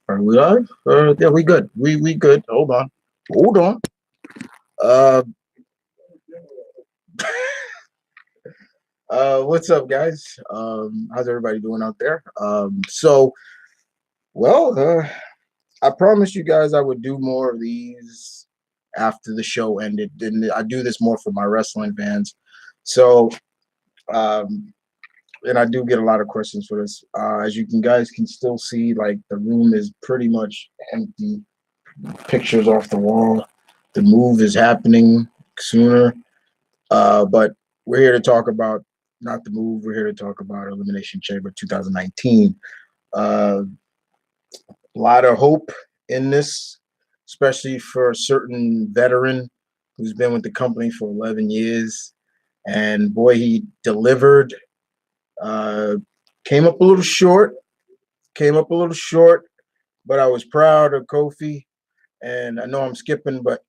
Are we live? Yeah, we good. We good. Hold on. Hold on. Uh, what's up, guys? How's everybody doing out there? Well, I promised you guys I would do more of these after the show ended, and I do this more for my wrestling fans. So, um, and I do get a lot of questions for this. As you can guys can still see, like the room is pretty much empty. Pictures off the wall. The move is happening sooner. But we're here to talk about not the move. We're here to talk about Elimination Chamber 2019. A lot of hope in this, especially for a certain veteran who's been with the company for 11 years. And boy, he delivered. Uh, came up a little short. Came up a little short, but I was proud of Kofi. And I know I'm skipping, but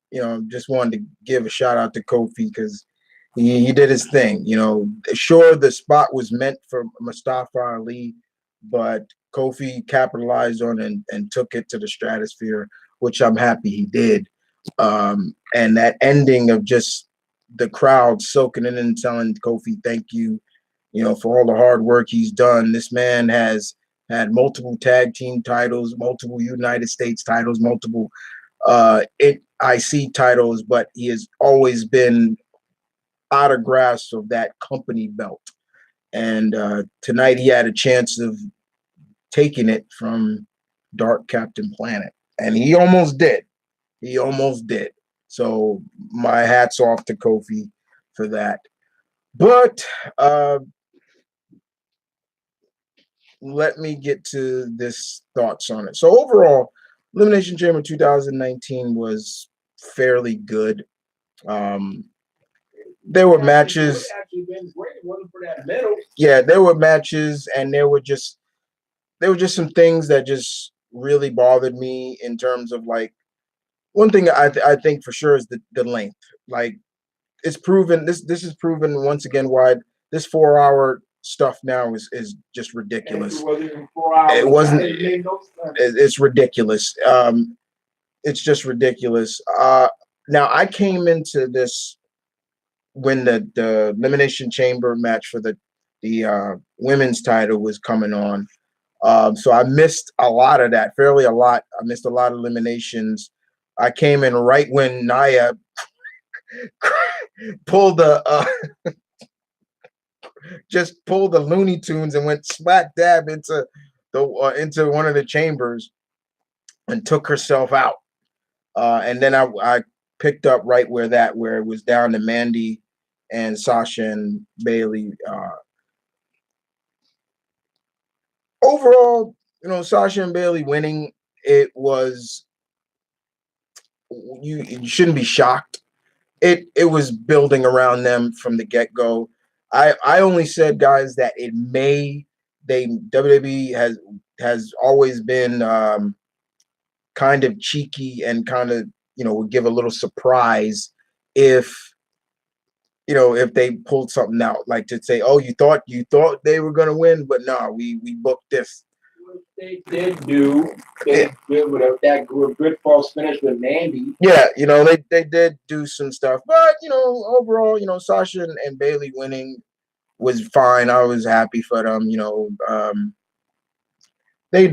just wanted to give a shout out to Kofi because he did his thing. Sure, the spot was meant for Mustafa Ali, but Kofi capitalized on and took it to the stratosphere, which I'm happy he did. And that ending of just the crowd soaking in and telling Kofi thank you, for all the hard work he's done. This man has had multiple tag team titles, multiple United States titles, multiple IC titles, but he has always been out of grasp of that company belt. And tonight he had a chance of taking it from Dark Captain Planet, and he almost did. He almost did. So my hats off to Kofi for that. But let me get to this thoughts on it. So overall, Elimination Chamber 2019 was fairly good. There were matches. Yeah, there were matches, and there were just some things that just really bothered me in terms of like one thing I think for sure is the length. Like it's proven this is proven once again why this 4 hour stuff now is just ridiculous. It wasn't. It's ridiculous. It's just ridiculous. Now I came into this when the Elimination Chamber match for the women's title was coming on. So I missed a lot of that, fairly a lot. I missed a lot of eliminations. I came in right when Nia pulled just pulled the Looney Tunes and went smack dab into into one of the chambers and took herself out. And then I picked up right where it was down to Mandy and Sasha and Bailey. Overall, Sasha and Bailey winning, it was you shouldn't be shocked. It was building around them from the get-go. I only said, guys, that WWE has always been kind of cheeky and kind of would give a little surprise if if they pulled something out, like to say, oh, you thought they were gonna win, but no, we booked this. They did do. They did with that good false finish with Mandy. Yeah, they did do some stuff, but overall, Sasha and Bailey winning was fine. I was happy for them. They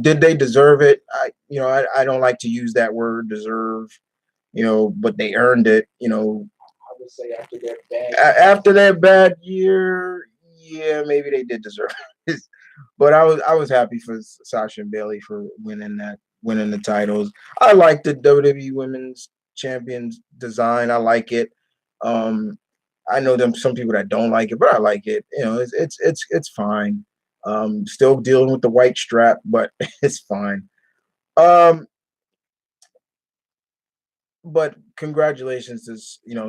did they deserve it? I don't like to use that word deserve. But they earned it. I would say after their bad year, yeah, maybe they did deserve it. But I was happy for Sasha and Bailey for winning the titles. I like the WWE Women's Champions design. I like it. I know some people that don't like it, but I like it. It's fine. Still dealing with the white strap, but it's fine. But congratulations to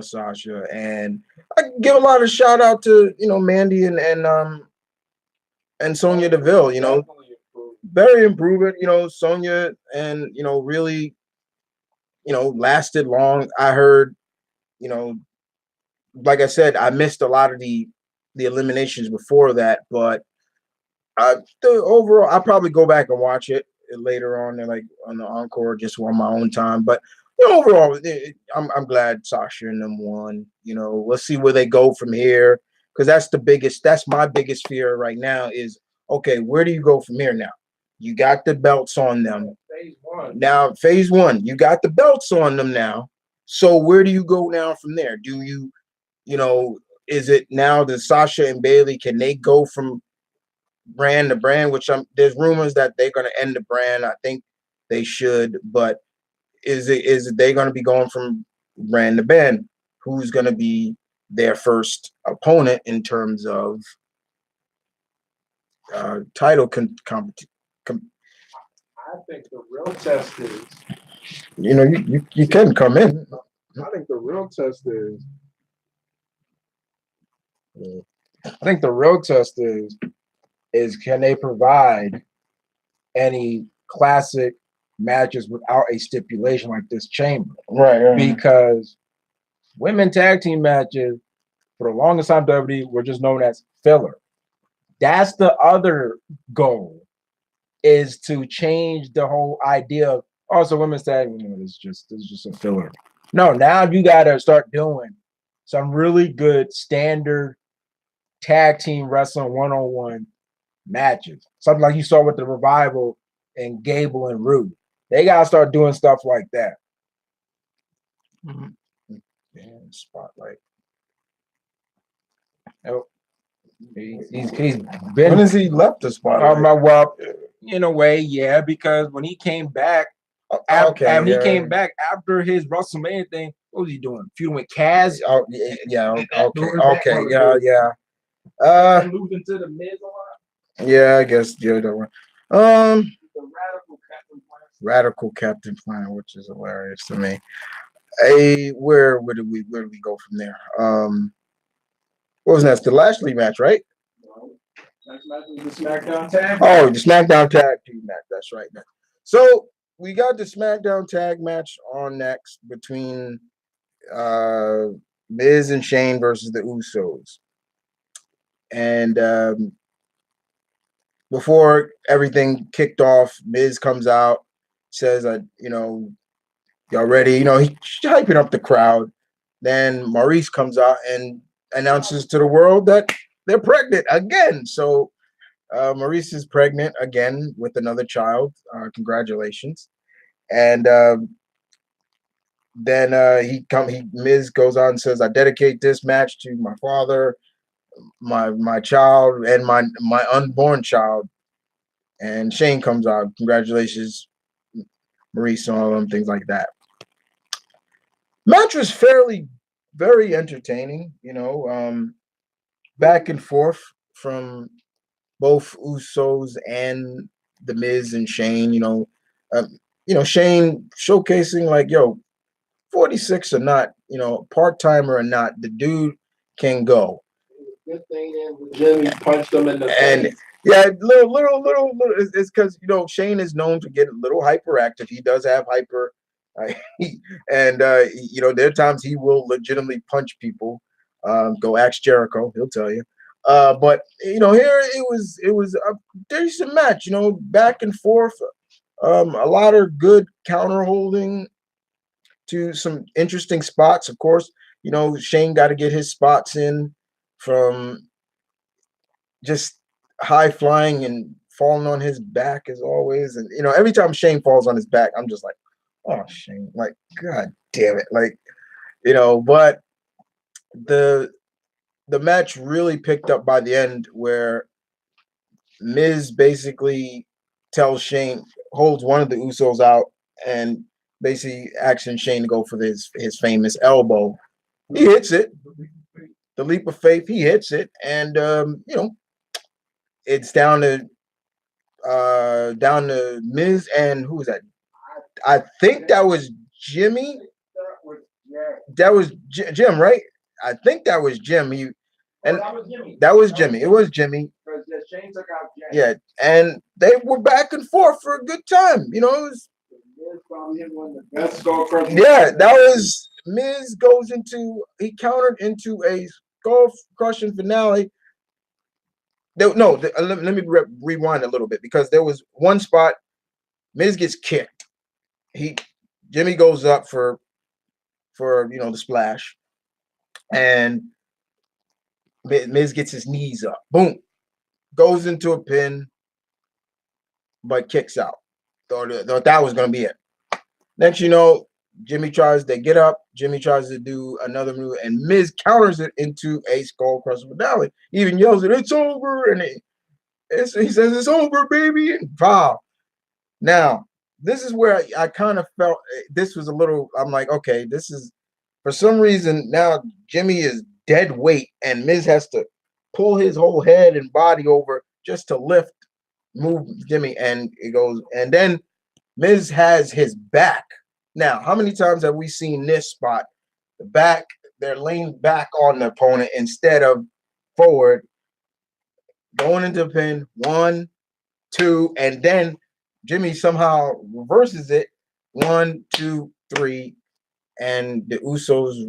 Sasha, and I give a lot of shout out to Mandy and Sonya Deville. Very improving. Sonya and really lasted long. I heard like I said, I missed a lot of the eliminations before that, but The overall, I'll probably go back and watch it later on, and like on the encore, just on my own time. But overall, I'm glad Sasha and them won. Let's see where they go from here, because that's my biggest fear right now. Is okay, where do you go from here now? You got the belts on them. Phase one. Now, phase one, you got the belts on them now. So where do you go now from there? Do you know, is it now that Sasha and Bailey, can they go from brand to brand, which there's rumors that they're going to end the brand. I think they should, but is they going to be going from brand to brand? Who's going to be their first opponent in terms of title competition? I think the real test is. You can come in. I think the real test is. I think the real test is can they provide any classic matches without a stipulation like this chamber? Right. Because women tag team matches for the longest time WWE were just known as filler. That's the other goal, is to change the whole idea of also women's tag. This is just a filler. No, now you gotta start doing some really good standard tag team wrestling one-on-one matches. Something like you saw with the Revival and Gable and Rude. They gotta start doing stuff like that. Damn, spotlight. Oh, he's been. When has he left the spotlight? Well, in a way, yeah, because when he came back, he came back after his WrestleMania thing. What was he doing? Feuding with Kaz? Oh, yeah. Okay. Yeah. Losing to the Miz a lot. Yeah, I guess that one. The Radical Captain Planet, which is hilarious to me. Hey, where do we go from there? What was next? The Lashley match, right? Next match is the SmackDown tag. Oh, the SmackDown tag team match. That's right. So we got the SmackDown tag match on next between Miz and Shane versus the Usos. And before everything kicked off, Miz comes out, says, y'all ready? He's hyping up the crowd. Then Maurice comes out and announces to the world that they're pregnant again. So Maurice is pregnant again with another child. Congratulations. And then Miz goes on and says, I dedicate this match to my father, my child, and my unborn child. And Shane comes out, congratulations, Maurice, and all them things like that. Match was very entertaining, back and forth from both Usos and the Miz and Shane. Shane showcasing like, 46 or not, part-timer or not, the dude can go. Good thing that Jimmy punched him in the face. Yeah, little. It's because Shane is known to get a little hyperactive. He does have hyper, and there are times he will legitimately punch people. Go ask Jericho; he'll tell you. But here it was a decent match. Back and forth, a lot of good counter holding to some interesting spots. Of course, Shane got to get his spots in from just high flying and falling on his back as always. And every time Shane falls on his back, I'm just like, oh, Shane, like, God damn it. Like, but the match really picked up by the end, where Miz basically tells Shane, holds one of the Usos out, and basically asking Shane to go for his famous elbow. He hits it. The leap of faith, he hits it, and it's down to Miz and who was that? I think that was Jimmy. That was Jim, right? I think that was Jim. That was Jimmy. It was Jimmy. Shane took out Jimmy. Yeah, and they were back and forth for a good time. It was. Yeah, that was Miz he countered into a skull crushing finale let me rewind a little bit, because there was one spot Miz gets kicked. Jimmy goes up for the splash, and Miz gets his knees up. Boom, goes into a pin, but kicks out. Thought that was gonna be it. Next, Jimmy tries to get up. Jimmy tries to do another move, and Miz counters it into a skull crusher finale. He even yells it, "It's over!" And he says, "It's over, baby!" And wow. Now, this is where I kind of felt this was a little. I'm like, okay, this is for some reason now Jimmy is dead weight, and Miz has to pull his whole head and body over just to move Jimmy, and it goes, and then Miz has his back. Now, how many times have we seen this spot? The back, they're leaned back on the opponent instead of forward, going into the pin. 1, 2, and then Jimmy somehow reverses it. 1, 2, 3, and the Usos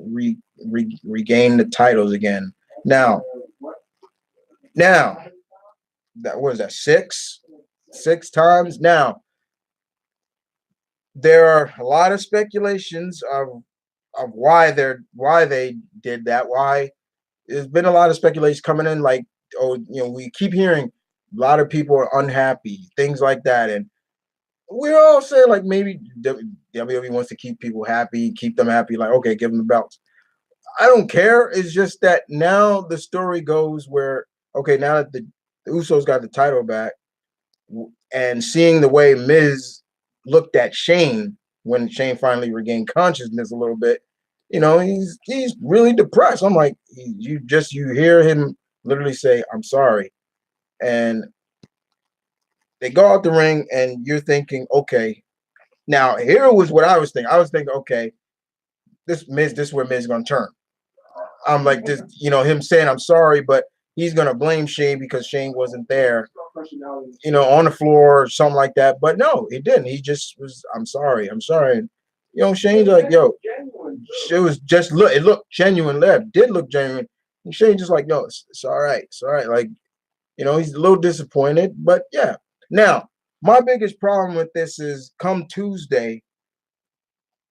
regain the titles again. Now, that was that 6 times. Now, there are a lot of speculations of why they did that. Why there's been a lot of speculation coming in, like, oh, we keep hearing a lot of people are unhappy, things like that, and we all say like maybe WWE wants to keep people happy, keep them happy. Like, okay, give them the belts. I don't care. It's just that now the story goes where, okay, now that the Usos got the title back, and seeing the way Miz looked at Shane when Shane finally regained consciousness a little bit, he's really depressed. I'm like, you hear him literally say, "I'm sorry," and they go out the ring, and you're thinking, okay, now here was what I was thinking. I was thinking, okay, this is where Miz is gonna turn. I'm like, this, him saying I'm sorry, but he's gonna blame Shane because Shane wasn't there, on the floor or something like that. But no, he didn't. He just was, I'm sorry. And, Shane's like, yo, it was just it looked genuine. Did look genuine. And Shane just like, yo, it's all right. It's all right. Like, he's a little disappointed, but yeah. Now, my biggest problem with this is come Tuesday,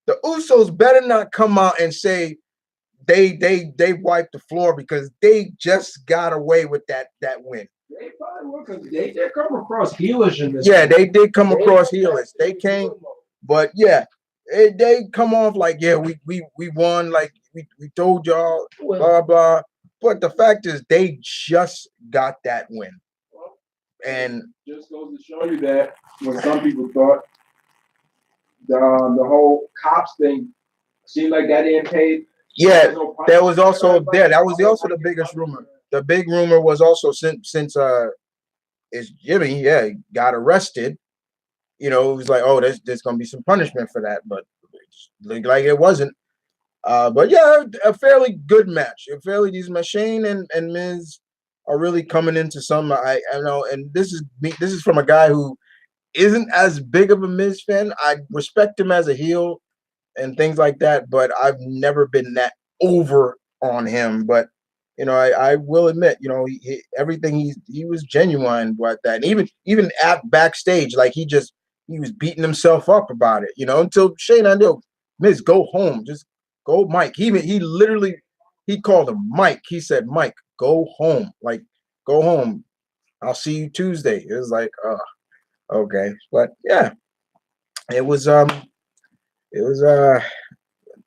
the Usos better not come out and say they wiped the floor, because they just got away with that win. They probably will, because they did come across heelish in this. Yeah, they did come across heelish. They came, but yeah, they come off like, yeah, we won, like we told y'all, blah blah. But the fact is, they just got that win, and just goes to show you that when some people thought the whole cops thing seemed like that didn't pay. Yeah, that was also there. That was also the biggest rumor. The big rumor was also since is Jimmy, got arrested. It was like, oh, there's gonna be some punishment for that, but like it wasn't. But yeah, a fairly good match. These Shane and Miz are really coming into some. I know, and this is from a guy who isn't as big of a Miz fan. I respect him as a heel and things like that, but I've never been that over on him. But I will admit, everything he was genuine about that, and even at backstage, like he was beating himself up about it, until Shane, I know, Miz, go home, just go, Mike. He literally called him Mike. He said, Mike, go home, like go home. I'll see you Tuesday. It was like, okay, but yeah, it was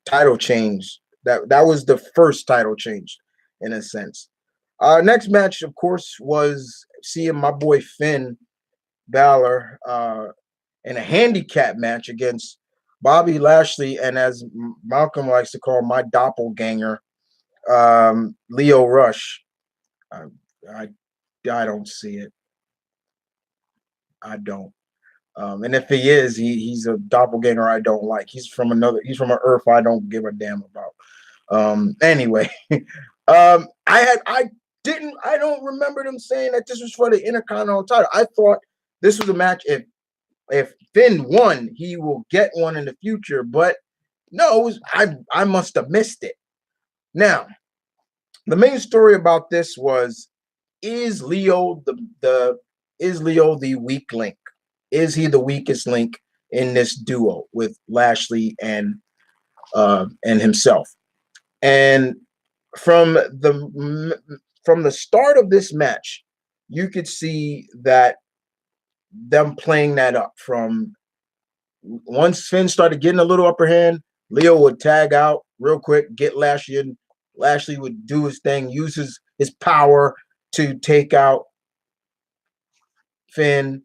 title change. That was the first title change in a sense. Next match, of course, was seeing my boy Finn Balor in a handicap match against Bobby Lashley, and as Malcolm likes to call my doppelganger, Lio Rush. I don't see it. I don't. And if he is, he's a doppelganger I don't like. He's from an earth I don't give a damn about. Anyway, I don't remember them saying that this was for the Intercontinental title. I thought this was a match. If Finn won, he will get one in the future. But no, I must have missed it. Now, the main story about this was is Leo the weak link? Is he the weakest link in this duo with Lashley and himself? And from the start of this match, you could see that them playing that up. From once Finn started getting a little upper hand, Leo would tag out real quick, get Lashley in. Lashley would do his thing, use his power to take out Finn,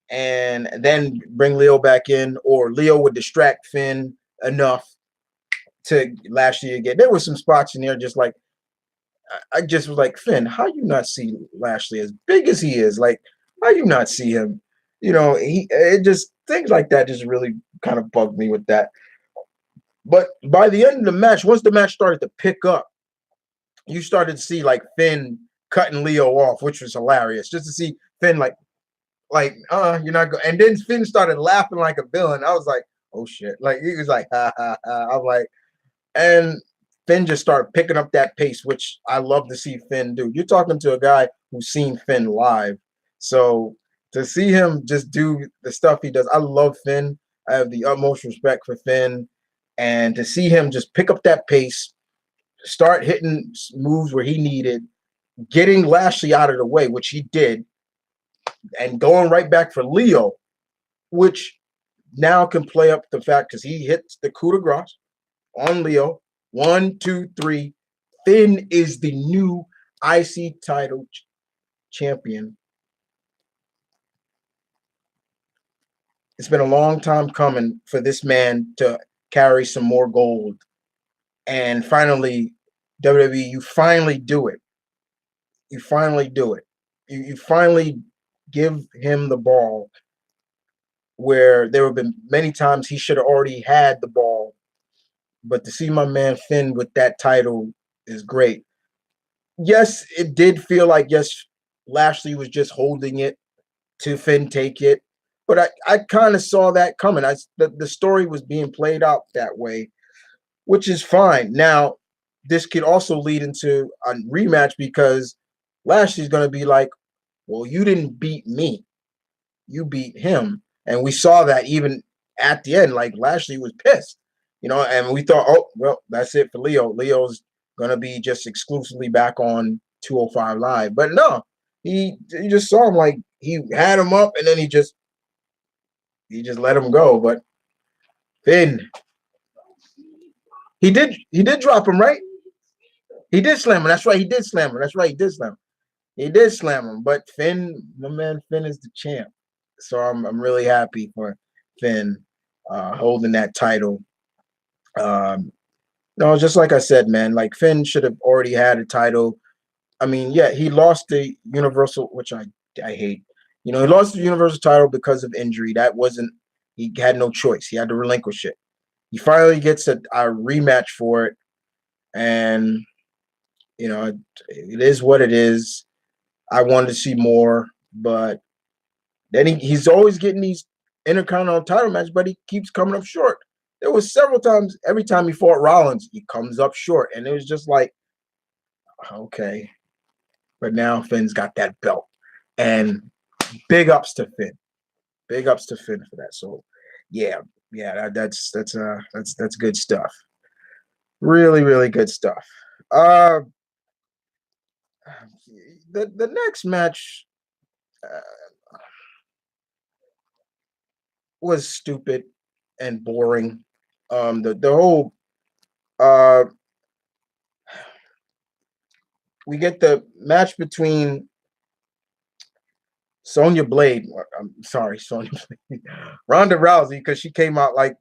and then bring Leo back in, or Leo would distract Finn enough to Lashley again. There were some spots in there just like I just was like, Finn, how you not see Lashley as big as he is? Like, how you not see him? It just things like that just really kind of bugged me with that. But by the end of the match, once the match started to pick up, you started to see like Finn cutting Leo off, which was hilarious. Just to see Finn you're not going. And then Finn started laughing like a villain. I was like, oh shit! Like he was like, ha ha ha. I'm like, and Finn just started picking up that pace, which I love to see Finn do. You're talking to a guy who's seen Finn live, so to see him just do the stuff he does, I love Finn. I have the utmost respect for Finn, and to see him just pick up that pace, start hitting moves where he needed, getting Lashley out of the way, which he did, and going right back for Leo, which now can play up the fact because he hits the coup de grace on Leo. 1, 2, 3. Finn is the new IC title champion. It's been a long time coming for this man to carry some more gold. And finally, WWE, you finally do it. You finally do it. You finally give him the ball where there have been many times he should have already had the ball. But to see my man Finn with that title is great. Yes, it did feel like, yes, Lashley was just holding it to Finn take it. But I kind of saw that coming. The story was being played out that way, which is fine. Now, this could also lead into a rematch because Lashley's going to be like, well, you didn't beat me. You beat him. And we saw that even at the end, like Lashley was pissed, and we thought, oh, well, that's it for Leo. Leo's going to be just exclusively back on 205 Live. But no, you just saw him like he had him up and then he just let him go. But Finn, he did drop him, right? He did slam him. That's right. He did slam him. That's right. He did slam him. He did slam him. But Finn, my man, Finn is the champ. So I'm really happy for Finn holding that title. No, just like I said, man, like Finn should have already had a title. I mean, yeah, he lost the Universal, which I hate. He lost the Universal title because of injury. That wasn't, he had no choice. He had to relinquish it. He finally gets a rematch for it. And, it is what it is. I wanted to see more, but then he's always getting these Intercontinental title matches, but he keeps coming up short. There was several times, every time he fought Rollins, he comes up short. And it was just like, okay. But now Finn's got that belt. And big ups to Finn. Big ups to Finn for that. So yeah, that's good stuff. Really, really good stuff. The next match was stupid and boring. The whole we get the match between Sonya Blade. I'm sorry, Sonya Blade. Ronda Rousey, because she came out like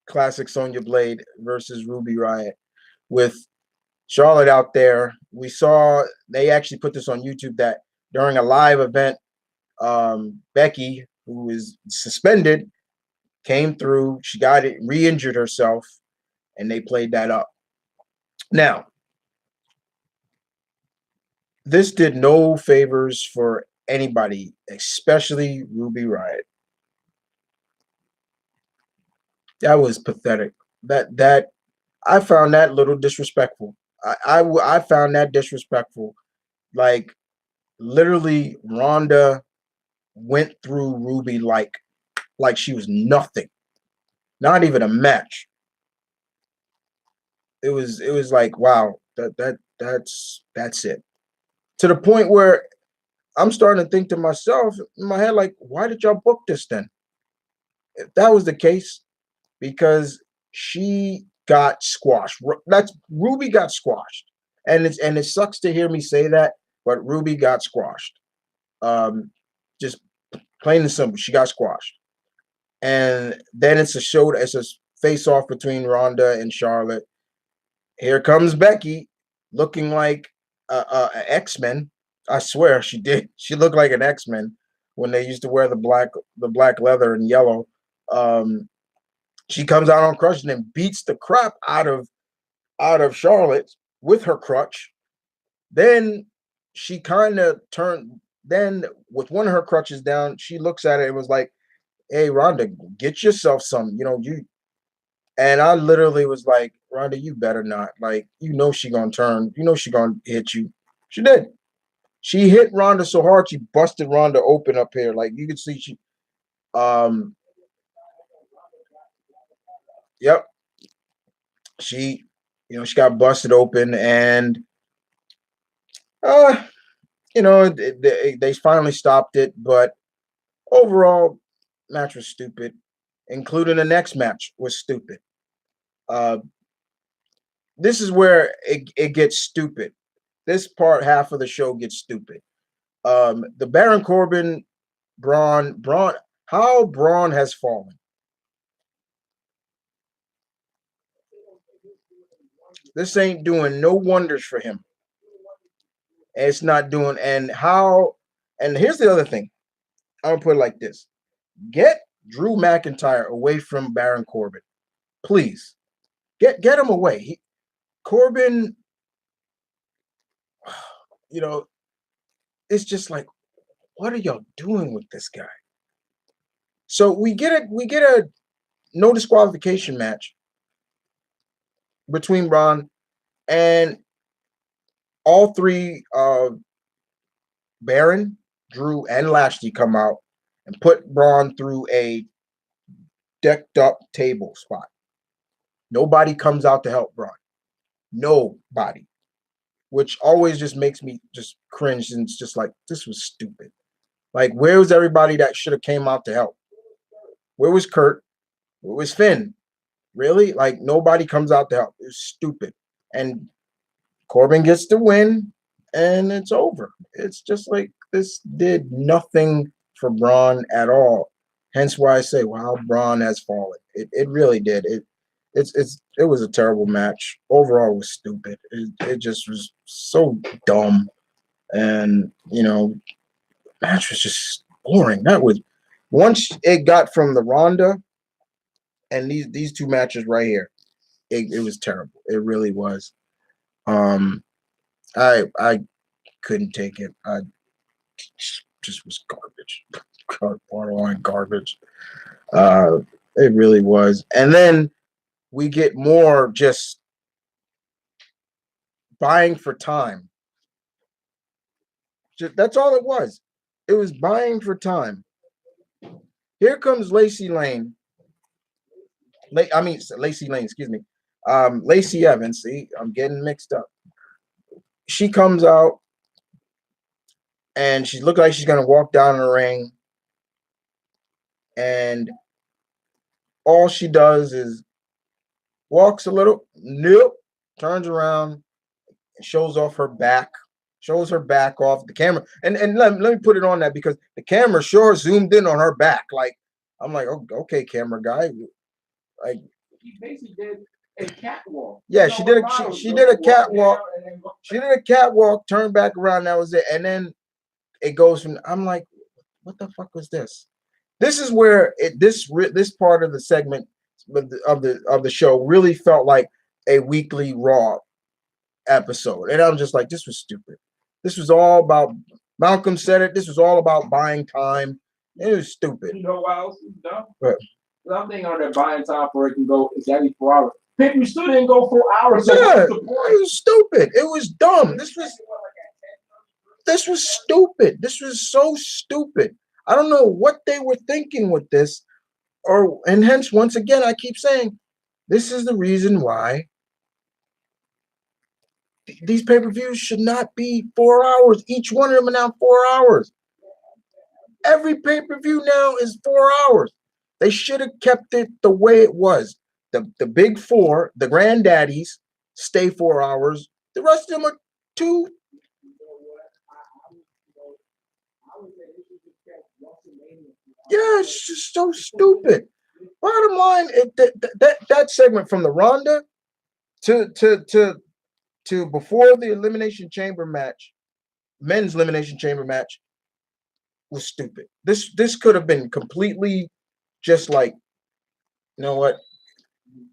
classic Sonya Blade versus Ruby Riott with Charlotte out there. We saw they actually put this on YouTube that during a live event, Becky, who is suspended, came through. She got it, re-injured herself, and they played that up. Now, this did no favors for anybody, especially Ruby Riott. That was pathetic. That I found that a little disrespectful. I found that disrespectful. Like literally, Ronda went through Ruby like she was nothing, not even a match. It was like, wow, that's it. To the point where I'm starting to think to myself in my head, like, why did y'all book this then? If that was the case, because she got squashed. That's Ruby got squashed, and it sucks to hear me say that, but Ruby got squashed. Just plain and simple, she got squashed. And then it's a face off between Ronda and Charlotte. Here comes Becky, looking like a X-Men. I swear she did. She looked like an X-Men when they used to wear the black leather and yellow. Um, she comes out on crutches and beats the crap out of Charlotte with her crutch. Then she kind of turned. Then with one of her crutches down, she looks at it and was like, "Hey, Ronda, get yourself some. You." And I literally was like, "Ronda, you better not. Like, she gonna turn. She gonna hit you." She did. She hit Ronda so hard she busted Ronda open up here. Like you could see she. Um. Yep. She. She got busted open, and uh, they finally stopped it, but overall, match was stupid, including the next match was stupid. Uh, this is where it gets stupid. This part half of the show gets stupid. The Baron Corbin, Braun, how Braun has fallen. This ain't doing no wonders for him. It's not doing, and here's the other thing. I'm gonna put it like this: get Drew McIntyre away from Baron Corbin, please. Get him away. Corbin, you know, it's just like, what are y'all doing with this guy? So we get a no disqualification match between Braun and all three Baron, Drew, and Lashley come out and put Braun through a decked up table spot. Nobody comes out to help Braun. Nobody. Which always just makes me just cringe, and it's just like, this was stupid. Like, where was everybody that should have came out to help? Where was Kurt? Where was Finn? Really? Like, nobody comes out to help. It's stupid. And Corbin gets the win, and it's over. It's just like this did nothing for Braun at all. Hence why I say, wow, Braun has fallen. It really did. It was a terrible match. Overall, it was stupid. It just was so dumb, and match was just boring. That was once it got from the Ronda and these two matches right here. It was terrible. It really was. Um, I couldn't take it. I just was garbage, borderline garbage. Uh, it really was. And then we get more just buying for time. That's all it was. It was buying for time. Here comes Lacey Lane. Lacey Lane. Excuse me. Lacey Evans. See, I'm getting mixed up. She comes out and she looked like she's gonna walk down the ring, and all she does is walks a little, nope, turns around, and shows her back off the camera. And let me put it on that because the camera sure zoomed in on her back. Like, I'm like, oh, okay, camera guy. Like, He basically did a catwalk. yeah, she did a catwalk. She did a catwalk, turned back around, that was it. And then it goes from, I'm like, what the fuck was this? This is where this part of the segment of the show really felt like a weekly Raw episode, and I'm just like, this was stupid. This was all about, Malcolm said it. This was all about buying time. It was stupid. You know why else is dumb? But I'm thinking on that buying time for it can go exactly 4 hours. People still didn't go 4 hours. Yeah, it was stupid. It was dumb. This was This was stupid. This was so stupid. I don't know what they were thinking with this, and hence, once again, I keep saying, this is the reason why these pay-per-views should not be 4 hours. Each one of them are now 4 hours. Every pay-per-view now is 4 hours. They should have kept it the way it was. The big four, the granddaddies, stay 4 hours. The rest of them are 2. Yeah, it's just so stupid. Bottom line, that segment from the Ronda to before the Elimination Chamber match, men's Elimination Chamber match, was stupid. This could have been completely just like, you know what?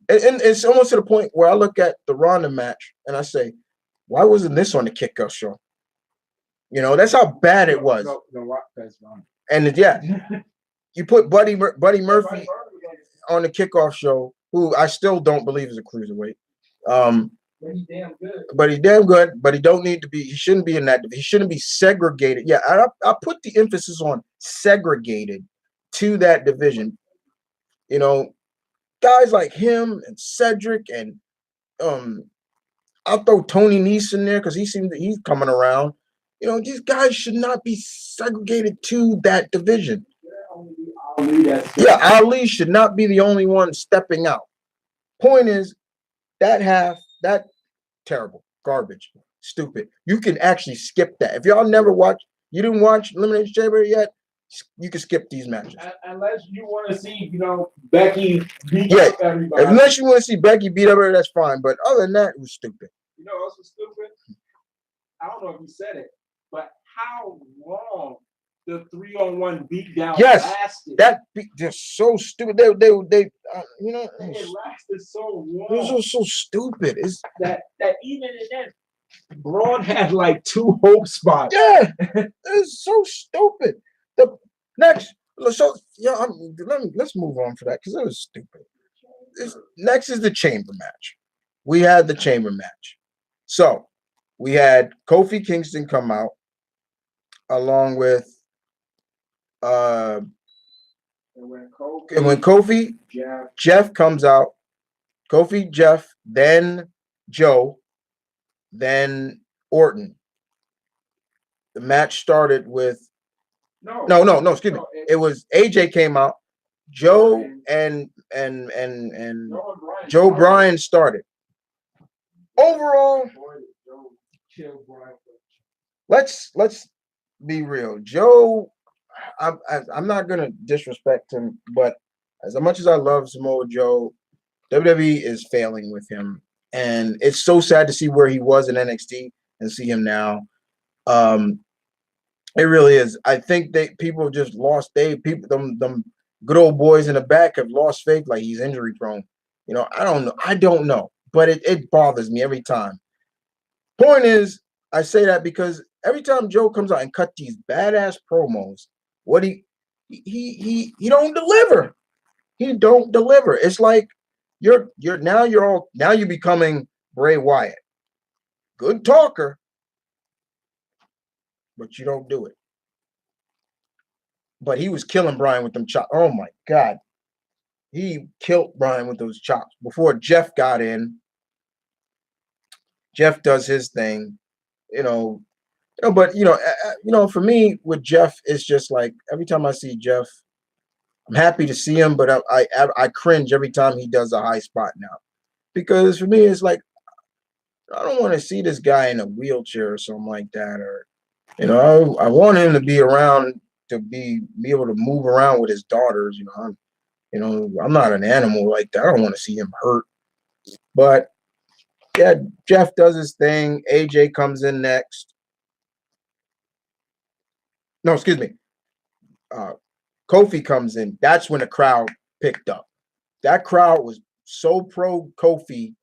And it's almost to the point where I look at the Ronda match and I say, why wasn't this on the kickoff show? You know, that's how bad it was. And yeah, you put Buddy Murphy on the kickoff show, who I still don't believe is a cruiserweight. But he's damn good. But he don't need to be. He shouldn't be in that. He shouldn't be segregated. Yeah, I put the emphasis on segregated to that division. You know, guys like him and Cedric and I'll throw Tony Nese in there because he's coming around. You know, these guys should not be segregated to that division. Yeah, Ali should not be the only one stepping out. Point is, that terrible, garbage, stupid. You can actually skip that. If y'all you didn't watch Elimination Chamber yet, you can skip these matches. Unless you want to see, Becky beat up everybody. Unless you want to see Becky beat up everybody, that's fine. But other than that, it was stupid. You know what's stupid? I don't know if you said it, but how long the 3-on-1 beatdown lasted? That just so stupid. They it lasted so long. It was so stupid. It's that even in that, Braun had like 2 hope spots. Yeah, it's so stupid. The next, so yeah, let's move on for that because it was stupid. Next is the chamber match. We had the chamber match. So we had Kofi Kingston come out along with and when Kofi Jeff comes out, Kofi, Jeff, then Joe, then Orton. The match started with excuse me. It was AJ came out, Joe and Joe Bryan started. Overall, let's be real. Joe, I'm not gonna disrespect him, but as much as I love Samoa Joe, WWE is failing with him, and it's so sad to see where he was in NXT and see him now. It really is. I think people just lost. Them good old boys in the back have lost faith. Like he's injury prone. You know, I don't know, but it bothers me every time. Point is, I say that because every time Joe comes out and cut these badass promos, what he don't deliver. He don't deliver. It's like you're becoming Bray Wyatt. Good talker, but you don't do it. But he was killing Bryan with them chops. Oh my God. He killed Bryan with those chops. Before Jeff got in, Jeff does his thing, but for me with Jeff, it's just like every time I see Jeff, I'm happy to see him, but I cringe every time he does a high spot now. Because for me, it's like, I don't want to see this guy in a wheelchair or something like that. Or, I want him to be around to be able to move around with his daughters. I'm not an animal like that. I don't want to see him hurt. But yeah, Jeff does his thing. AJ comes in next. No, excuse me. Kofi comes in. That's when the crowd picked up. That crowd was so pro Kofi.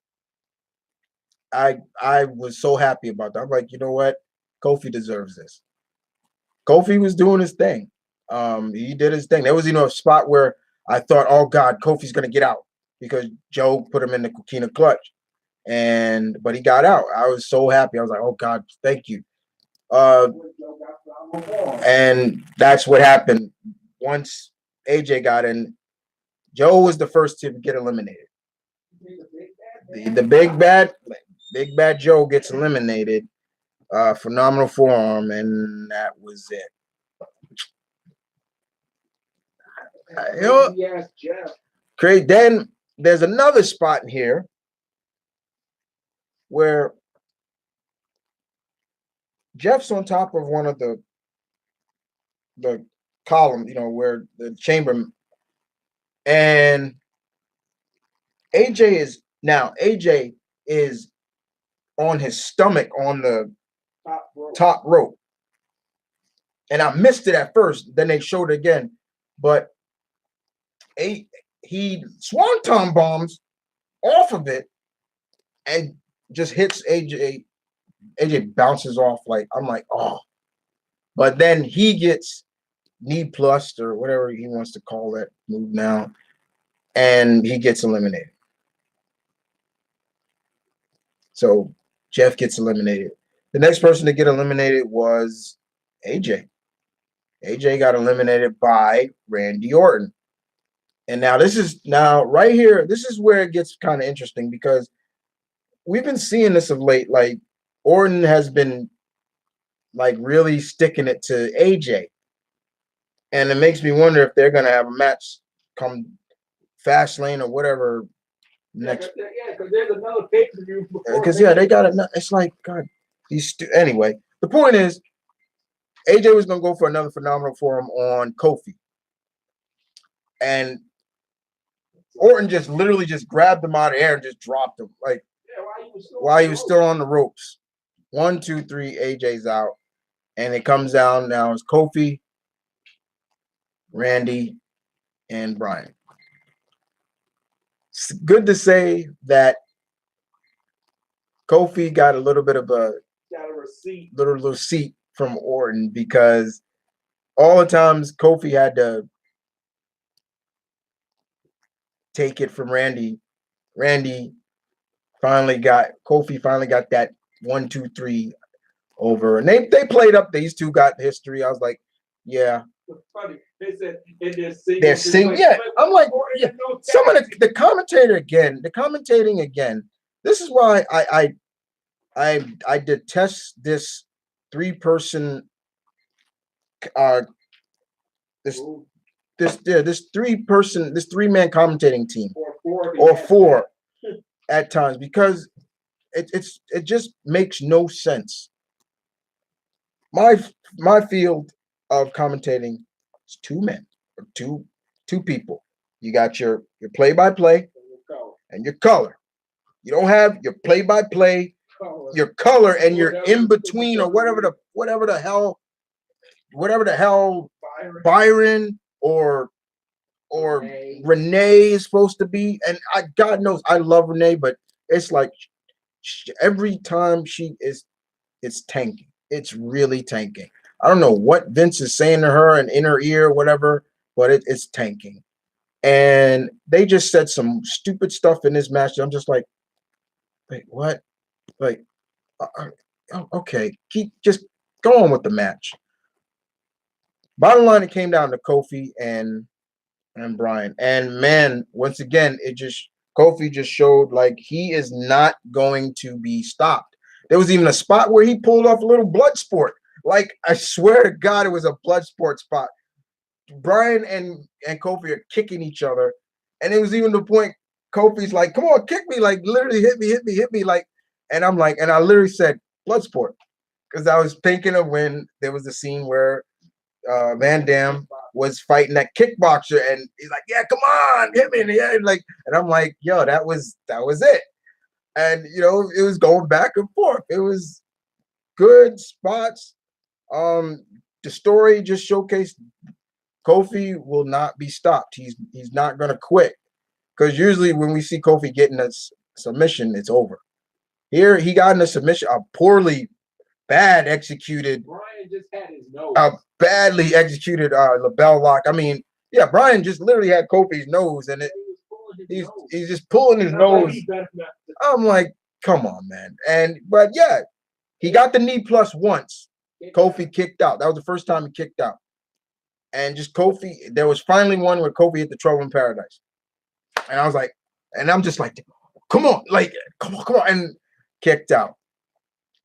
I was so happy about that. I'm like, you know what? Kofi deserves this. Kofi was doing his thing. He did his thing. There was, a spot where I thought, oh God, Kofi's gonna get out because Joe put him in the Coquina clutch. But he got out. I was so happy. I was like, oh God, thank you. And that's what happened once AJ got in. Joe was the first to get eliminated. The big bad Joe gets eliminated. Phenomenal forearm, and that was it. Great. Then there's another spot in here where Jeff's on top of one of the column, where the chamber, and AJ is on his stomach on the top rope. And I missed it at first. Then they showed it again. But he swanton bombs off of it and just hits AJ. AJ bounces off I'm like, oh. But then he gets knee plus or whatever he wants to call that move now. And he gets eliminated. So Jeff gets eliminated. The next person to get eliminated was AJ. AJ got eliminated by Randy Orton. And now right here, this is where it gets kind of interesting because we've been seeing this of late. Like Orton has been really sticking it to AJ. And it makes me wonder if they're going to have a match come Fastlane or whatever next. Yeah, because there's another pay-per-view. Because they got it. It's like, God, anyway, the point is, AJ was going to go for another phenomenal forearm on Kofi. And Orton just literally just grabbed him out of the air and just dropped him. While he was still on the ropes. 1, 2, 3, AJ's out. And it comes down now it's Kofi, Randy, and Bryan. It's good to say that Kofi got a little bit of a receipt from Orton because all the times Kofi had to take it from Randy. Kofi finally got that 1, 2, 3 over. And they played up. These two got history. I was like, yeah. It's funny. They said they're singing. Yeah. I'm like, yeah. Some of the commentating again. This is why I detest this three-person this three-man commentating team or four at times because it just makes no sense. My field of commentating is 2 men or two people. You got your play-by-play and your color. You don't have your play-by-play, your color, and your in between or whatever the hell Byron or Renee is supposed to be. And God knows I love Renee, but it's like every time it's tanking. It's really tanking. I don't know what Vince is saying to her and in her ear or whatever, but it's tanking. And they just said some stupid stuff in this match. I'm just like, wait, what? Like, okay, just go on with the match. Bottom line, it came down to Kofi and Bryan. And man, once again, Kofi just showed like he is not going to be stopped. There was even a spot where he pulled off a little blood sport. Like, I swear to God, it was a blood sport spot. Bryan and Kofi are kicking each other. And it was even the point Kofi's like, come on, kick me. Like, literally hit me. Like, and I'm like, and I literally said blood sport. Because I was thinking of when there was a scene where Van Dam was fighting that kickboxer. And he's like, yeah, come on, hit me in the head. Like, and I'm like, yo, that was it. And, it was going back and forth. It was good spots. The story just showcased Kofi will not be stopped. He's not going to quit. Because usually when we see Kofi getting a submission, it's over. Here, he got in a submission, a bad executed. Bryan just had his nose. A badly executed lapel lock. I mean, yeah, Bryan just literally had Kofi's nose, and he's just pulling his nose. I'm like, come on, man. But yeah, he got the knee plus once, Kofi kicked out. That was the first time he kicked out. And just Kofi, there was finally one where Kofi hit the Trouble in Paradise. And I was like, and I'm just like, come on, like, come on, and kicked out.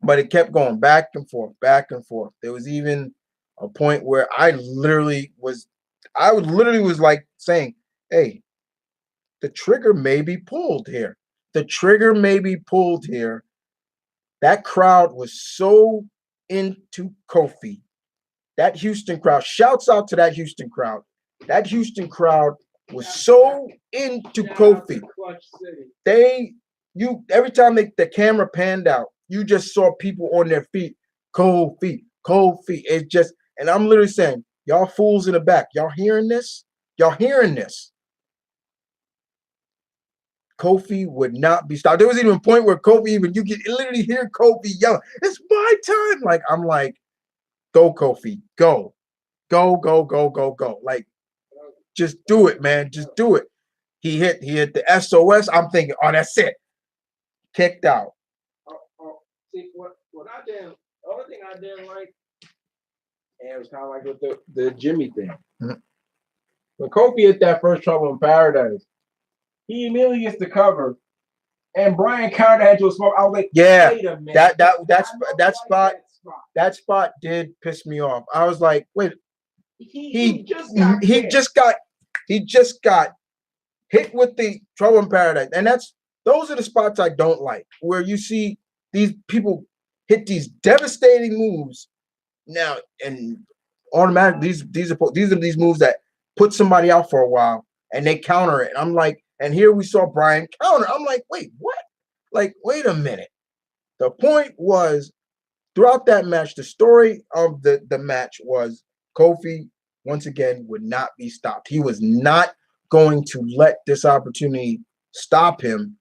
But it kept going back and forth, back and forth. There was even a point where I literally was like saying, hey, the trigger may be pulled here. The trigger may be pulled here. That crowd was so into Kofi. That Houston crowd, shouts out to that Houston crowd. That Houston crowd was so into Kofi. Every time the camera panned out, you just saw people on their feet. Kofi. It's just, and I'm literally saying, y'all fools in the back, y'all hearing this? Y'all hearing this? Kofi would not be stopped. There was even a point where Kofi, you could literally hear Kofi yelling, "It's my time!" Like, I'm like, go Kofi, go. Like, just do it, man. Just do it. He hit the SOS. I'm thinking, oh, that's it. Kicked out. See, what I didn't, the only thing I didn't like, and it was kind of like with the Jimmy thing. Mm-hmm. When Kofi hit that first Trouble in Paradise, he immediately gets the cover, and Brian countered had to a smoke. I was like, yeah, wait a minute. That spot did piss me off. I was like, wait, he just got hit with the Trouble in Paradise, and those are the spots I don't like, where you see these people hit these devastating moves now, and automatically these are these moves that put somebody out for a while, and they counter it. And I'm like, and here we saw Brian counter. I'm like, wait, what? Like, wait a minute. The point was, throughout that match, the story of the match was Kofi, once again, would not be stopped. He was not going to let this opportunity stop him.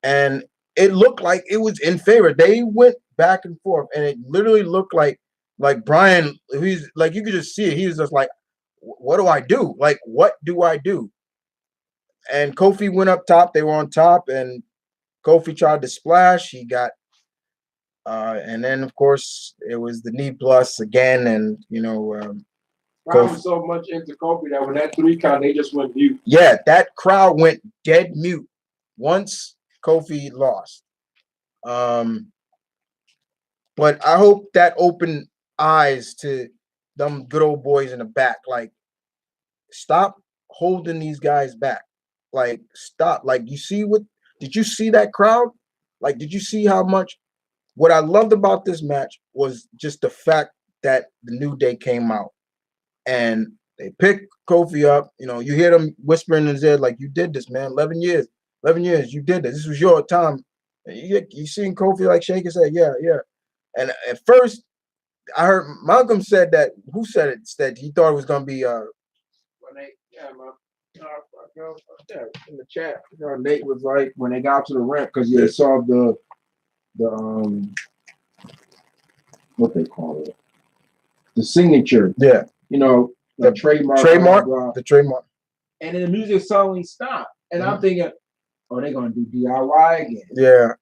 And it looked like it was in favor. They went back and forth, and it literally looked like Brian, he's like, you could just see it. He was just like, what do I do? Like, what do I do? And Kofi went up top. They were on top, and Kofi tried to splash. He got and then, of course, it was the knee plus again, and I was so much into Kofi that when that 3 count, they just went mute. Yeah, that crowd went dead mute once Kofi lost. But I hope that opened eyes to them good old boys in the back. Like, stop holding these guys back. Like, stop. Like, did you see that crowd? Like, did you see how much? What I loved about this match was just the fact that the New Day came out and they picked Kofi up. You hear them whispering in his ear, like, you did this, man. 11 years, you did this. This was your time. You seen Kofi like shake his head, yeah. And at first, I heard Malcolm said that. Who said it? Said he thought it was gonna be in the chat. Nate was like, when they got to the ramp, because they saw the what they call it, the signature. Yeah. The trademark. The trademark. And then the music suddenly stopped, and I'm thinking, oh, they're gonna do DIY again. Yeah.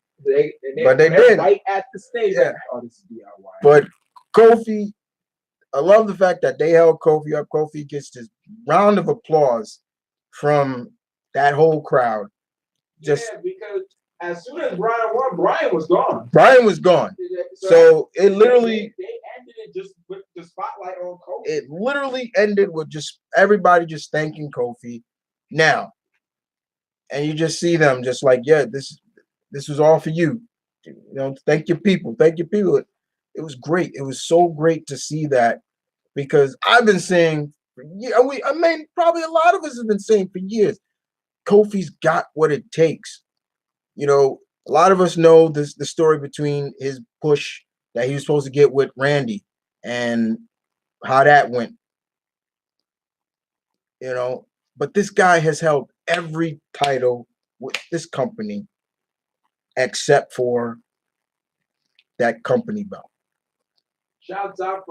But they did right at the stage. Yeah. Like, oh, this is DIY. But Kofi, I love the fact that they held Kofi up. Kofi gets this round of applause from that whole crowd. Because as soon as Brian won, Brian was gone. So it literally they ended it just with the spotlight on Kofi. It literally ended with just everybody just thanking Kofi. Now, and you just see them just like, yeah, this was all for you. Thank your people. It was great. It was so great to see that, because I've been saying, probably a lot of us have been saying for years, Kofi's got what it takes. A lot of us know the story between his push that he was supposed to get with Randy and how that went. But this guy has held every title with this company except for that company belt. Shouts out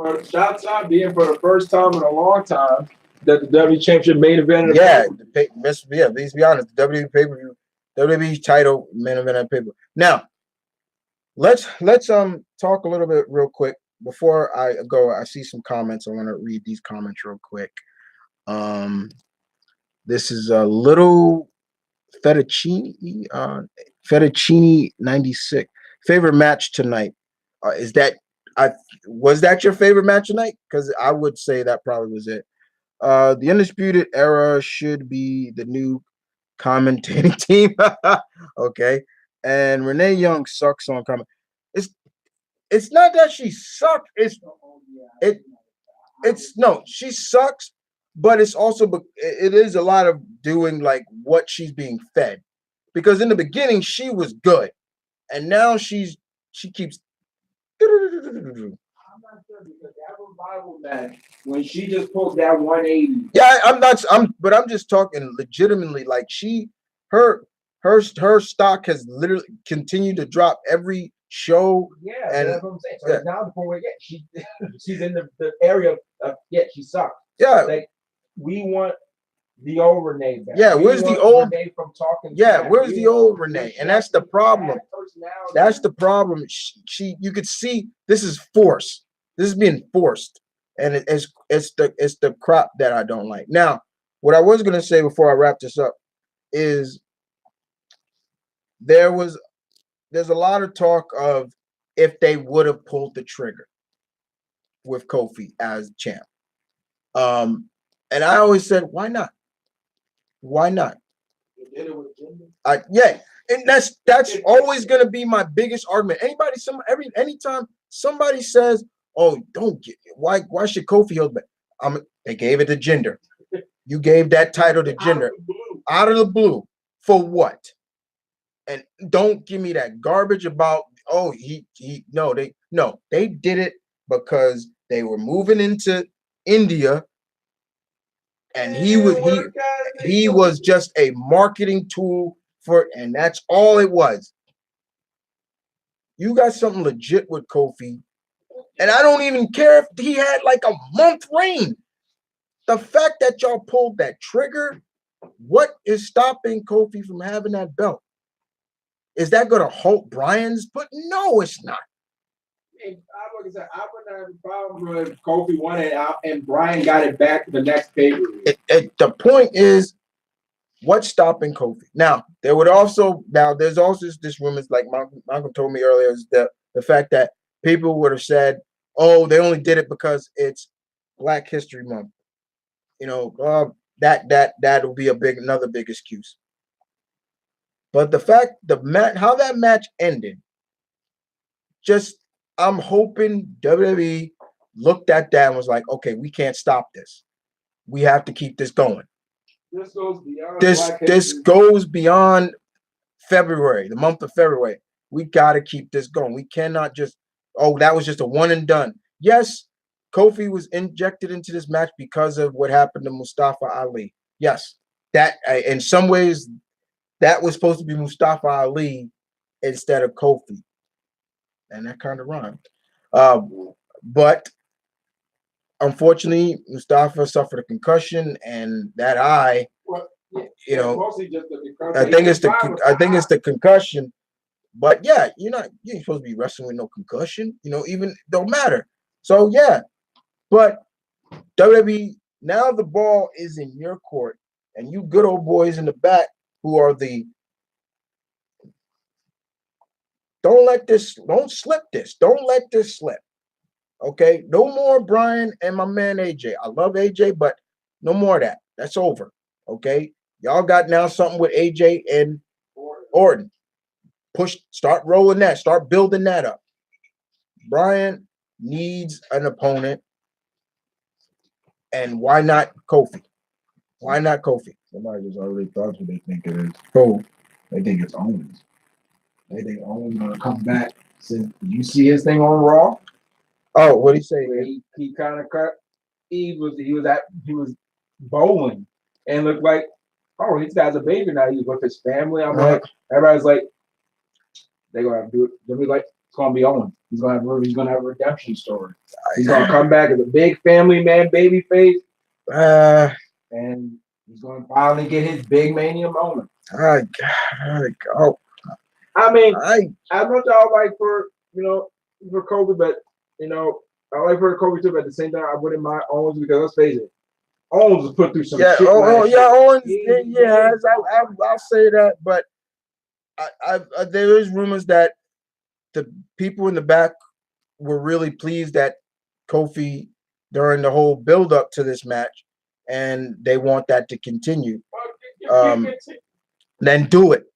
being for the first time in a long time that the WWE Championship main event. Let's be honest, the WWE pay-per-view, WWE title main event at pay-per-view. Now, let's talk a little bit real quick before I go, I see some comments. I want to read these comments real quick. This is a little fettuccine, fettuccine 96. Favorite match tonight? Is that I was that your favorite match tonight? Because I would say that probably was it. The Undisputed Era should be the new commentating team. Okay. And Renee Young sucks on comment. It's it's not that she sucks. It it's no, she sucks, but it's also it is a lot of doing like what she's being fed. Because in the beginning she was good, and now she keeps. I'm not sure because that revival match when she just pulled that 180. Yeah, I'm not. I'm just talking legitimately. Like her stock has literally continued to drop every show. Yeah, and that's what I'm saying. So yeah, it's now the point where she's in the area of she sucks. yeah, Like we want the old Renee back. yeah. We Where's the want old? Renee from talking? Yeah, smack. where's We the want old when Renee? she And that's the actually problem. had personality. That's the problem. She you could see this is forced. This is being forced, and it's the crap that I don't like. Now, what I was gonna say before I wrap this up is there's a lot of talk of if they would have pulled the trigger with Kofi as champ. And I always said, why not? Why not? Yeah, and that's always gonna be my biggest argument. Anytime somebody says, "Oh, don't get why should Kofi hold back?" They gave it to Jinder. You gave that title to Jinder out of the blue for what? And don't give me that garbage about they did it because they were moving into India, and he was just a marketing tool and that's all it was. You got something legit with Kofi, and I don't even care if he had like a month reign. The fact that y'all pulled that trigger, what is stopping Kofi from having that belt? Is that going to halt Brian's put? No, it's not. Like I said, I wouldn't have a problem if Kofi won it out and Brian got it back to the next pay-per-view. The point is, what's stopping Kofi? Now, there's also this rumors, like Malcolm told me earlier, is the fact that people would have said, oh, they only did it because it's Black History Month. That'll be another big excuse. But the fact, how that match ended, I'm hoping WWE looked at that and was like, okay, we can't stop this. We have to keep this going. This goes beyond. This goes beyond February, the month of February. We got to keep this going. We cannot just, that was just a one and done. Yes, Kofi was injected into this match because of what happened to Mustafa Ali. Yes, that in some ways that was supposed to be Mustafa Ali instead of Kofi, and that kind of rhymed. But unfortunately, Mustafa suffered a concussion, and that eye. Mostly just the concussion. I think it's the concussion. But yeah, you ain't supposed to be wrestling with no concussion. Even don't matter. So yeah, but WWE, now the ball is in your court, and you good old boys in the back who are don't slip this. Don't let this slip. Okay, no more Brian and my man AJ. I love AJ, but no more of that. That's over. Okay, y'all got now something with AJ and Orton. Start rolling that. Start building that up. Brian needs an opponent, and why not Kofi? Why not Kofi? Somebody just already thought what they think it is. Who? They think it's Owens. They think Owens gonna come back. Did you see his thing on Raw? Oh, what did he say? He kind of cut. He was bowling and looked like, oh, this guy's a baby now. He's with his family. I'm like, everybody's like, they're gonna have to do it. They'll be like, it's gonna be Owens. He's gonna have a redemption story. He's gonna come back as a big family man, baby face, and he's gonna finally get his big mania moment. I mean, as much I like for Kobe, but I like for the Kobe too, but at the same time, I wouldn't mind Owens because let's face it, Owens was put through some shit. Owens, yes, I'll say that, but there is rumors that the people in the back were really pleased that Kofi during the whole build up to this match, and they want that to continue. Then do it.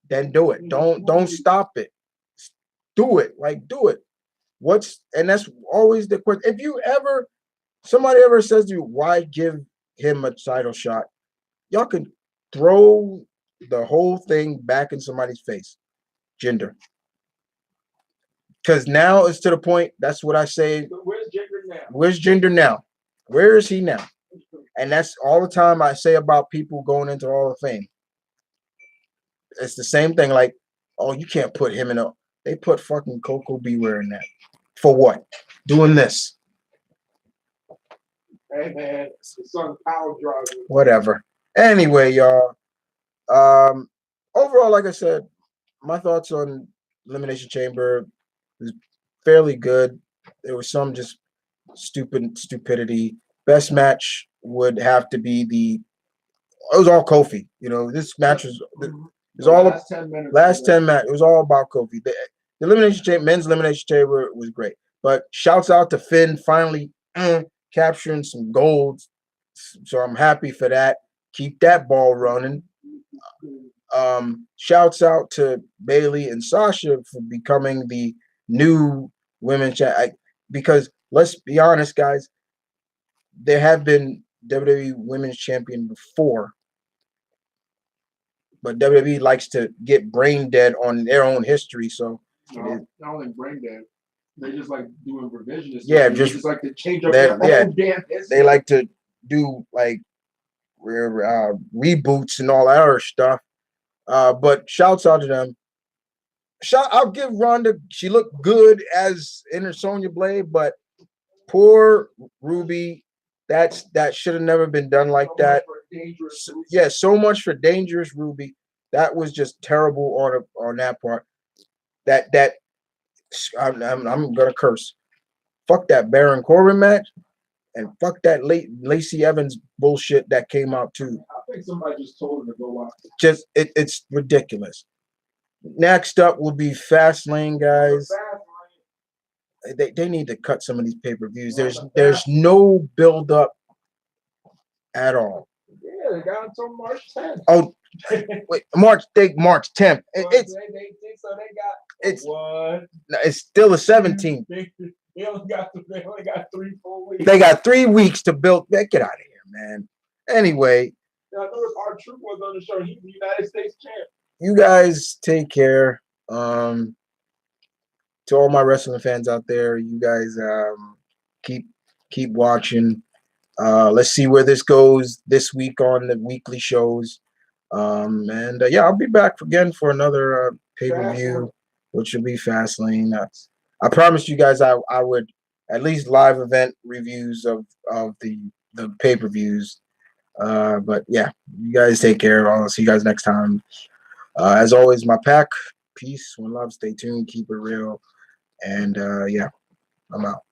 Don't stop it. Do it. Do it. And that's always the question. If somebody ever says to you, why give him a title shot? Y'all can throw the whole thing back in somebody's face. Gender. Because now it's to the point, that's what I say. Where's Gender now? Where's Gender now? Where is he now? And that's all the time I say about people going into Hall of Fame. It's the same thing. Like, oh, you can't put him in a. They put fucking Coco Beware in that. For what? Doing this. Hey man, the son power driver. Whatever. Anyway, y'all. Overall, like I said, my thoughts on Elimination Chamber is fairly good. There was some just stupidity. Best match would have to be it was all Kofi. This match was all last 10 minutes. Last 10 minutes. It was all about Kofi. The Elimination Chamber, men's Elimination Chamber was great. But shouts out to Finn finally capturing some gold. So I'm happy for that. Keep that ball running. Shouts out to Bailey and Sasha for becoming the new women's champ. Because let's be honest, guys, there have been WWE women's champion before, but WWE likes to get brain dead on their own history. So not only brain dead, they just like doing revisionist. Yeah, they just like to change up their own damn history. They like to do like reboots and all that other stuff. But shouts out to them. I'll give Ronda. She looked good as in Sonya Blade, but poor Ruby. That should have never been done like that. So much for Dangerous Ruby. That was just terrible on that part. I'm gonna curse. Fuck that Baron Corbin match, and fuck that Lacey Evans bullshit that came out too. I think somebody just told her to go watch. It's ridiculous. Next up will be Fastlane, guys. They need to cut some of these pay-per-views. There's no build up at all. Yeah, they got until March 10th. Oh, wait, March 10th. It's still the 17th. They only got 3-4 weeks. They got 3 weeks to build. Man, get out of here, man. Anyway, I noticed our troop was on the show. He's the United States champ. You guys take care. To all my wrestling fans out there, you guys keep watching. Let's see where this goes this week on the weekly shows. I'll be back again for another pay-per-view, which will be Fastlane. I promised you guys I would at least live event reviews of the pay-per-views. But yeah, you guys take care. I'll see you guys next time. As always, my pack. Peace, one love, stay tuned, keep it real. And I'm out.